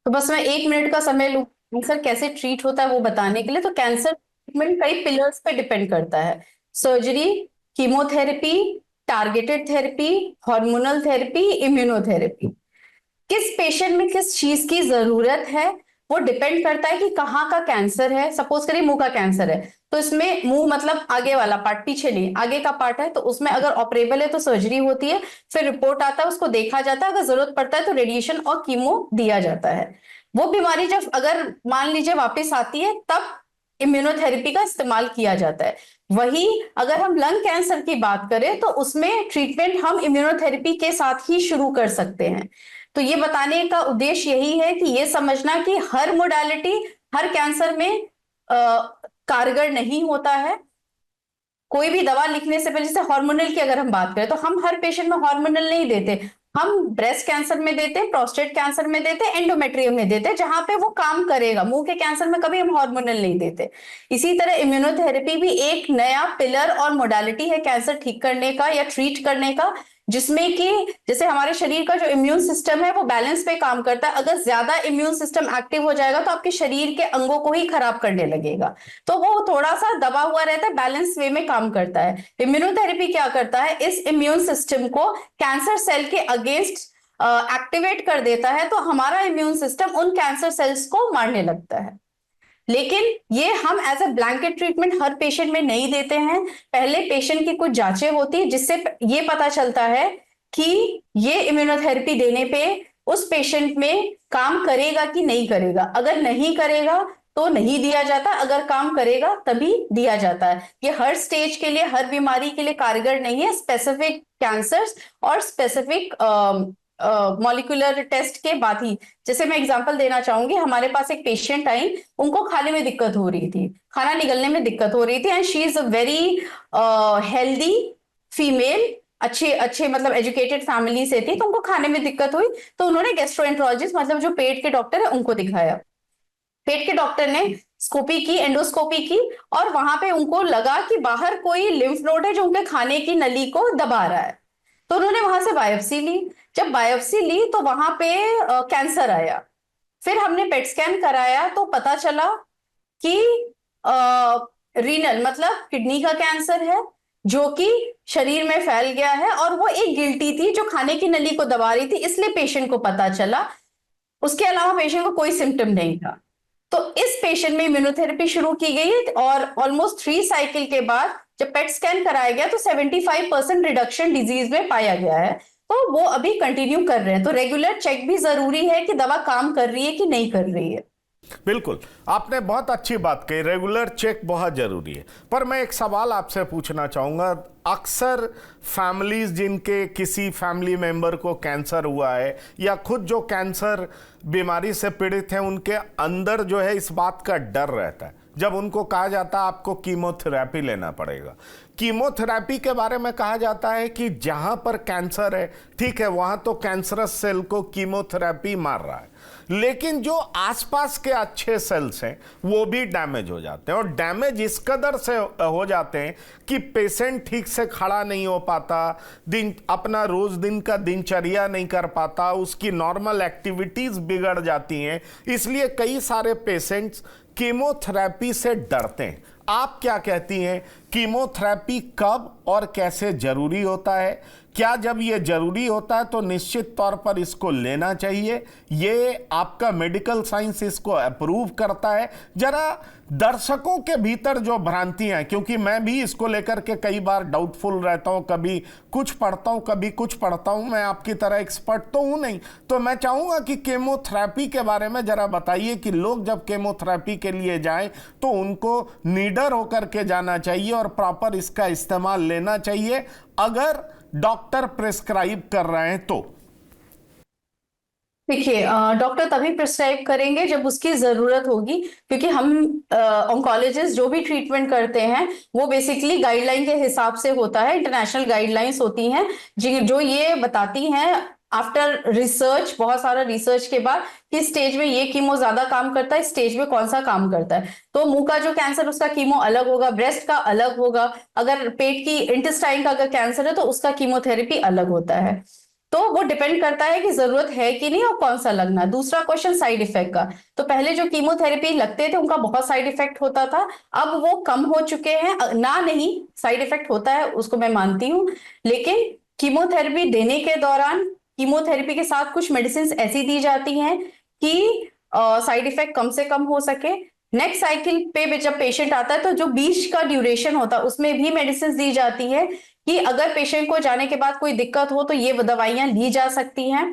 तो बस मैं 1 मिनट का समय लूँ कैंसर कैसे ट्रीट होता है वो बताने के लिए। तो कैंसर ट्रीटमेंट कई पिलर्स पे डिपेंड करता है। Surgery, chemotherapy, targeted therapy, hormonal therapy, immunotherapy. किस पेशेंट में किस चीज की जरूरत है वो डिपेंड करता है कि कहाँ का कैंसर है। सपोज करिए मुंह का कैंसर है, तो इसमें मुंह मतलब आगे वाला पार्ट, पीछे नहीं आगे का पार्ट है, तो उसमें अगर ऑपरेबल है तो सर्जरी होती है। फिर रिपोर्ट आता है, उसको देखा जाता है, अगर जरूरत पड़ता है तो रेडिएशन और कीमो दिया जाता है। वो बीमारी जब अगर मान लीजिए वापस आती है तब इम्यूनोथेरेपी का इस्तेमाल किया जाता है। वही अगर हम लंग कैंसर की बात करें तो उसमें ट्रीटमेंट हम इम्यूनोथेरेपी के साथ ही शुरू कर सकते हैं। तो ये बताने का उद्देश्य यही है कि ये समझना कि हर मोडालिटी हर कैंसर में कारगर नहीं होता है। कोई भी दवा लिखने से पहले, जैसे हार्मोनल की अगर हम बात करें तो हम हर पेशेंट में हार्मोनल नहीं देते। हम ब्रेस्ट कैंसर में देते, प्रोस्टेट कैंसर में देते, एंडोमेट्रियम में देते, जहां पे वो काम करेगा। मुंह के कैंसर में कभी हम हार्मोनल नहीं देते। इसी तरह इम्यूनोथेरेपी भी एक नया पिलर और मोडालिटी है कैंसर ठीक करने का या ट्रीट करने का, जिसमें कि जैसे हमारे शरीर का जो इम्यून सिस्टम है वो बैलेंस पे काम करता है। अगर ज्यादा इम्यून सिस्टम एक्टिव हो जाएगा तो आपके शरीर के अंगों को ही खराब करने लगेगा। तो वो थोड़ा सा दबा हुआ रहता है, बैलेंस वे में काम करता है। इम्यूनोथेरेपी क्या करता है, इस इम्यून सिस्टम को कैंसर सेल के अगेंस्ट एक्टिवेट कर देता है, तो हमारा इम्यून सिस्टम उन कैंसर सेल्स को मारने लगता है। लेकिन ये हम एज ए ब्लैंकेट ट्रीटमेंट हर पेशेंट में नहीं देते हैं। पहले पेशेंट की कुछ जांचें होती है जिससे ये पता चलता है कि ये इम्यूनोथेरेपी देने पे उस पेशेंट में काम करेगा कि नहीं करेगा। अगर नहीं करेगा तो नहीं दिया जाता, अगर काम करेगा तभी दिया जाता है। ये हर स्टेज के लिए, हर बीमारी के लिए कारगर नहीं है। स्पेसिफिक कैंसर्स और स्पेसिफिक मॉलिक्यूलर टेस्ट के बाद ही। जैसे मैं एग्जांपल देना चाहूंगी, हमारे पास एक पेशेंट आई, उनको खाने में दिक्कत हो रही थी, खाना निगलने में दिक्कत हो रही थी, and she is a very healthy female, अच्छे अच्छे मतलब एजुकेटेड फैमिली से थी, तो उनको खाने में दिक्कत हुई। तो उन्होंने गेस्ट्रोएंट्रोलॉजिस्ट मतलब जो पेट के डॉक्टर है उनको दिखाया। पेट के डॉक्टर ने स्कोपी की, एंडोस्कोपी की, और वहां पे उनको लगा कि बाहर कोई लिम्फ नोड है जो उनके खाने की नली को दबा रहा है। तो उन्होंने वहां से बायोप्सी ली। जब बायोप्सी ली तो वहां पे कैंसर आया। फिर हमने पेट स्कैन कराया तो पता चला कि रीनल मतलब किडनी का कैंसर है, जो कि शरीर में फैल गया है। और वो एक गिल्टी थी जो खाने की नली को दबा रही थी, इसलिए पेशेंट को पता चला। उसके अलावा पेशेंट को कोई सिम्टम नहीं था। तो इस पेशेंट में इम्यूनोथेरेपी शुरू की गई, और ऑलमोस्ट 3 साइकिल के बाद जब पेट स्कैन कराया गया तो 75% रिडक्शन डिजीज में पाया गया है। तो वो अभी कंटिन्यू कर रहे हैं। तो रेगुलर चेक भी जरूरी है कि दवा काम कर रही है कि नहीं कर रही है। बिल्कुल, आपने बहुत अच्छी बात कही, रेगुलर चेक बहुत जरूरी है। पर मैं एक सवाल आपसे पूछना चाहूंगा। अक्सर फैमिलीज जिनके किसी फैमिली मेंबर को कैंसर हुआ है या खुद जो कैंसर बीमारी से पीड़ित हैं, उनके अंदर जो है इस बात का डर रहता है जब उनको कहा जाता है आपको कीमोथेरेपी लेना पड़ेगा। कीमोथेरेपी के बारे में कहा जाता है कि जहां पर कैंसर है, ठीक है, वहां तो कैंसरस सेल को कीमोथेरेपी मार रहा है, लेकिन जो आसपास के अच्छे सेल्स हैं वो भी डैमेज हो जाते हैं। और डैमेज इस कदर से हो जाते हैं कि पेशेंट ठीक से खड़ा नहीं हो पाता, अपना रोज दिन का दिनचर्या नहीं कर पाता, उसकी नॉर्मल एक्टिविटीज बिगड़ जाती हैं। इसलिए कई सारे पेशेंट्स कीमोथेरेपी से डरते हैं। आप क्या कहती हैं, कीमोथेरेपी कब और कैसे जरूरी होता है? क्या जब ये जरूरी होता है तो निश्चित तौर पर इसको लेना चाहिए? ये आपका मेडिकल साइंस इसको अप्रूव करता है? जरा दर्शकों के भीतर जो भ्रांतियां, क्योंकि मैं भी इसको लेकर के कई बार डाउटफुल रहता हूं, कभी कुछ पढ़ता हूं कभी कुछ पढ़ता हूं, मैं आपकी तरह एक्सपर्ट तो हूं नहीं। तो मैं चाहूंगा कि केमोथेरेपी के बारे में जरा बताइए कि लोग जब केमोथेरेपी के लिए जाएं तो उनको निडर होकर के जाना चाहिए और प्रॉपर इसका इस्तेमाल लेना चाहिए, अगर डॉक्टर प्रिस्क्राइब कर रहे हैं तो। देखिए, डॉक्टर तभी प्रिस्क्राइब करेंगे जब उसकी जरूरत होगी, क्योंकि हम ऑन्कोलॉजिस्ट जो भी ट्रीटमेंट करते हैं वो बेसिकली गाइडलाइन के हिसाब से होता है। इंटरनेशनल गाइडलाइंस होती हैं जो ये बताती हैं आफ्टर रिसर्च, बहुत सारा रिसर्च के बाद, किस स्टेज में ये कीमो ज्यादा काम करता है, स्टेज में कौन सा काम करता है। तो मुंह का जो कैंसर उसका कीमो अलग होगा, ब्रेस्ट का अलग होगा, अगर पेट की इंटेस्टाइन का अगर कैंसर है तो उसका कीमोथेरेपी अलग होता है। तो वो डिपेंड करता है कि जरूरत है कि नहीं और कौन सा लगना है। दूसरा क्वेश्चन साइड इफेक्ट का, तो पहले जो कीमोथेरेपी लगते थे उनका बहुत साइड इफेक्ट होता था, अब वो कम हो चुके हैं। ना नहीं, साइड इफेक्ट होता है उसको मैं मानती हूँ, लेकिन कीमोथेरेपी देने के दौरान कीमोथेरेपी के साथ कुछ मेडिसिन ऐसी दी जाती हैं कि साइड इफेक्ट कम से कम हो सके। नेक्स्ट साइकिल पे भी जब पेशेंट आता है तो जो बीच का ड्यूरेशन होता है उसमें भी मेडिसिन दी जाती है कि अगर पेशेंट को जाने के बाद कोई दिक्कत हो तो ये दवाइयां ली जा सकती हैं।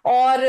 और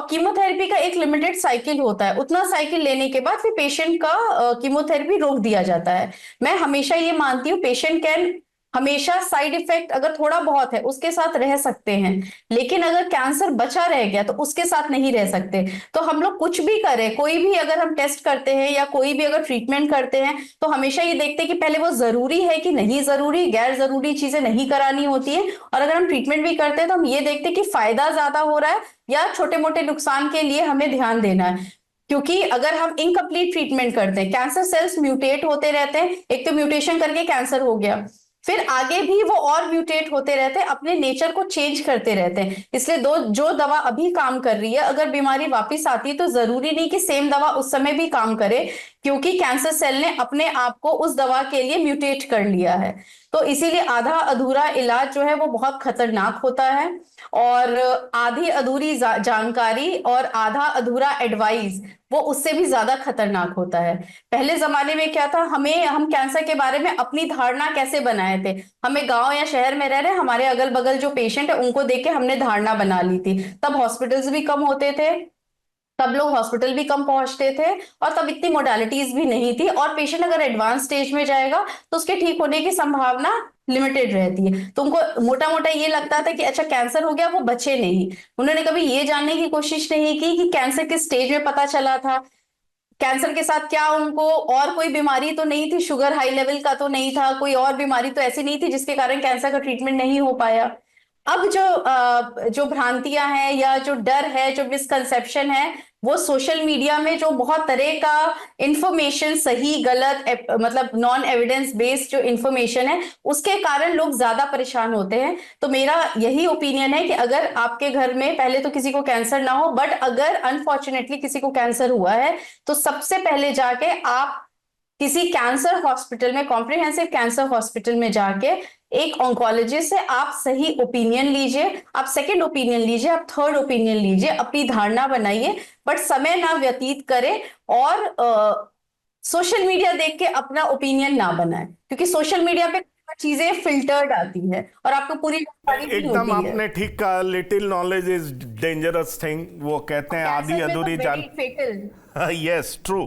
कीमोथेरेपी का एक लिमिटेड साइकिल होता है, उतना साइकिल लेने के बाद फिर पेशेंट का कीमोथेरेपी रोक दिया जाता है। मैं हमेशा ये मानती हूँ पेशेंट कैन हमेशा साइड इफेक्ट अगर थोड़ा बहुत है उसके साथ रह सकते हैं, लेकिन अगर कैंसर बचा रह गया तो उसके साथ नहीं रह सकते। तो हम लोग कुछ भी करें, कोई भी अगर हम टेस्ट करते हैं या कोई भी अगर ट्रीटमेंट करते हैं तो हमेशा ये देखते हैं कि पहले वो जरूरी है कि नहीं जरूरी, गैर जरूरी चीजें नहीं करानी होती है। और अगर हम ट्रीटमेंट भी करते हैं तो हम ये देखते हैं कि फायदा ज्यादा हो रहा है या छोटे मोटे नुकसान के लिए हमें ध्यान देना है। क्योंकि अगर हम इनकम्प्लीट ट्रीटमेंट करते हैं, कैंसर सेल्स म्यूटेट होते रहते हैं, एक तो म्यूटेशन करके कैंसर हो गया, फिर आगे भी वो और म्यूटेट होते रहते हैं, अपने नेचर को चेंज करते रहते हैं। इसलिए दो जो दवा अभी काम कर रही है अगर बीमारी वापस आती है तो जरूरी नहीं कि सेम दवा उस समय भी काम करे, क्योंकि कैंसर सेल ने अपने आप को उस दवा के लिए म्यूटेट कर लिया है। तो इसीलिए आधा अधूरा इलाज जो है वो बहुत खतरनाक होता है, और आधी अधूरी जानकारी और आधा अधूरा एडवाइस वो उससे भी ज्यादा खतरनाक होता है। पहले जमाने में क्या था, हम कैंसर के बारे में अपनी धारणा कैसे बनाए थे, हमें गांव या शहर में रह रहे हमारे अगल बगल जो पेशेंट है उनको देख के हमने धारणा बना ली थी। तब हॉस्पिटल्स भी कम होते थे, तब लोग हॉस्पिटल भी कम पहुंचते थे, और तब इतनी मोडालिटीज भी नहीं थी, और पेशेंट अगर एडवांस स्टेज में जाएगा तो उसके ठीक होने की संभावना लिमिटेड रहती है। तो उनको मोटा मोटा ये लगता था कि अच्छा कैंसर हो गया, वो बचे नहीं। उन्होंने कभी ये जानने की कोशिश नहीं की कि कैंसर किस स्टेज में पता चला था, कैंसर के साथ क्या उनको और कोई बीमारी तो नहीं थी, शुगर हाई लेवल का तो नहीं था, कोई और बीमारी तो ऐसी नहीं थी जिसके कारण कैंसर का ट्रीटमेंट नहीं हो पाया। अब जो भ्रांतियां हैं या जो डर है, जो मिसकंसेप्शन है, वो सोशल मीडिया में जो बहुत तरह का इंफॉर्मेशन, सही गलत मतलब नॉन एविडेंस बेस्ड जो इंफॉर्मेशन है उसके कारण लोग ज्यादा परेशान होते हैं। तो मेरा यही ओपिनियन है कि अगर आपके घर में पहले तो किसी को कैंसर ना हो, बट अगर अनफॉर्चुनेटली किसी को कैंसर हुआ है तो सबसे पहले जाके आप किसी कैंसर हॉस्पिटल में, कॉम्प्रिहेंसिव कैंसर हॉस्पिटल में जाके एक ऑन्कोलॉजिस्ट से आप सही ओपिनियन लीजिए, आप सेकंड ओपिनियन लीजिए, आप थर्ड ओपिनियन लीजिए, अपनी धारणा बनाइए, बट समय ना व्यतीत करें और सोशल मीडिया देख के अपना ओपिनियन ना बनाएं, क्योंकि सोशल मीडिया पे चीजें फिल्टर्ड आती है और आपको पूरी जानकारी नहीं एकदम होती है। आपने ठीक कहा, little knowledge is dangerous thing, वो कहते हैं आधी कैंसर में तो अधूरी वेरी जान। फेटल। Yes true.